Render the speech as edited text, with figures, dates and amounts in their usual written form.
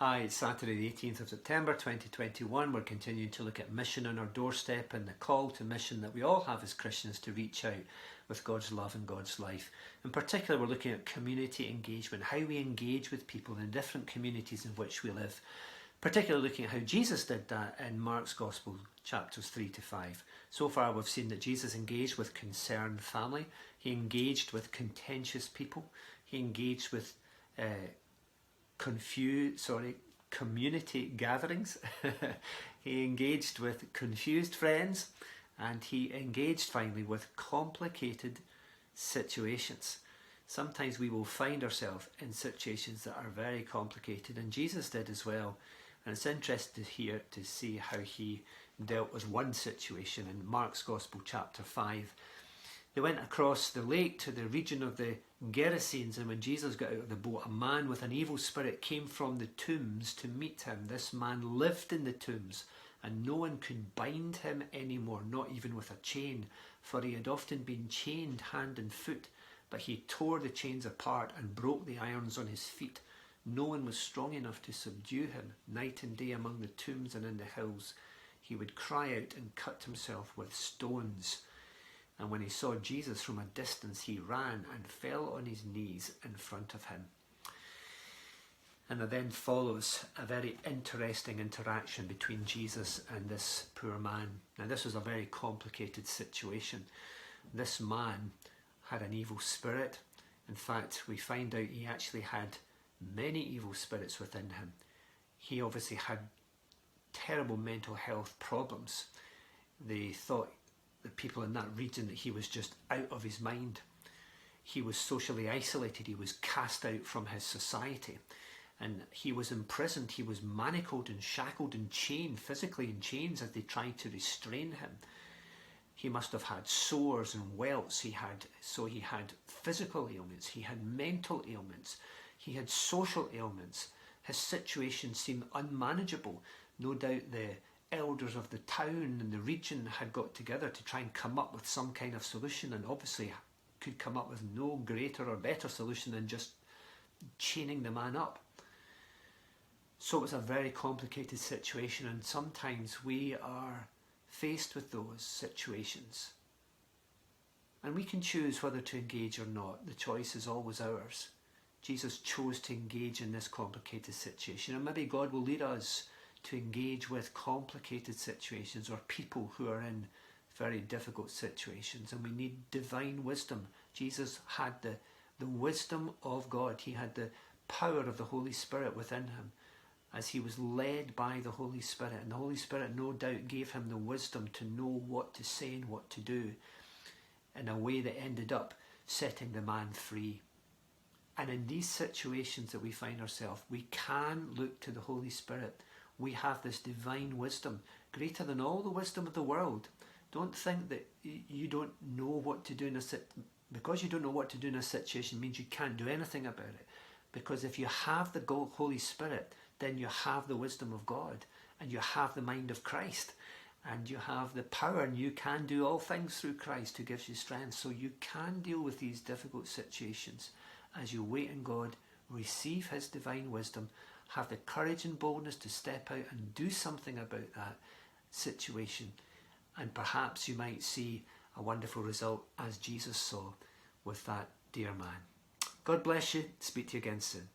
Hi, it's Saturday the 18th of September 2021. We're continuing to look at mission on our doorstep and the call to mission that we all have as Christians to reach out with God's love and God's life. In particular, we're looking at community engagement, how we engage with people in different communities in which we live. Particularly looking at how Jesus did that in Mark's Gospel, chapters 3 to 5. So far we've seen that Jesus engaged with concerned family, he engaged with contentious people, he engaged with community gatherings. He engaged with confused friends, and he engaged finally with complicated situations. Sometimes we will find ourselves in situations that are very complicated, and Jesus did as well. And it's interesting here to see how he dealt with one situation in Mark's Gospel chapter 5. They went across the lake to the region of the Gerasenes, and when Jesus got out of the boat, a man with an evil spirit came from the tombs to meet him. This man lived in the tombs, and no one could bind him anymore, not even with a chain, for he had often been chained hand and foot, but he tore the chains apart and broke the irons on his feet. No one was strong enough to subdue him. Night and day among the tombs and in the hills, he would cry out and cut himself with stones. And when he saw Jesus from a distance, he ran and fell on his knees in front of him. And there then follows a very interesting interaction between Jesus and this poor man. Now, this was a very complicated situation. This man had an evil spirit. In fact, we find out he actually had many evil spirits within him. He obviously had terrible mental health problems. They thought, the people in that region, that he was just out of his mind. He was socially isolated. He was cast out from his society, and he was imprisoned. He was manacled and shackled and chained, physically in chains, as they tried to restrain him. He must have had sores and welts. He had physical ailments. He had mental ailments. He had social ailments. His situation seemed unmanageable. No doubt the elders of the town and the region had got together to try and come up with some kind of solution, and obviously could come up with no greater or better solution than just chaining the man up. So it was a very complicated situation, and sometimes we are faced with those situations, and we can choose whether to engage or not. The choice is always ours. Jesus chose to engage in this complicated situation, and maybe God will lead us to engage with complicated situations or people who are in very difficult situations, and we need divine wisdom. Jesus had the wisdom of God. He had the power of the Holy Spirit within him as he was led by the Holy Spirit, and the Holy Spirit no doubt gave him the wisdom to know what to say and what to do in a way that ended up setting the man free. And in these situations that we find ourselves, we can look to the Holy Spirit. We have this divine wisdom, greater than all the wisdom of the world. Don't think that you don't know what to do in because you don't know what to do in a situation means you can't do anything about it. Because if you have the Holy Spirit, then you have the wisdom of God, and you have the mind of Christ, and you have the power, and you can do all things through Christ who gives you strength. So you can deal with these difficult situations as you wait in God, receive his divine wisdom, have the courage and boldness to step out and do something about that situation. And perhaps you might see a wonderful result as Jesus saw with that dear man. God bless you. Speak to you again soon.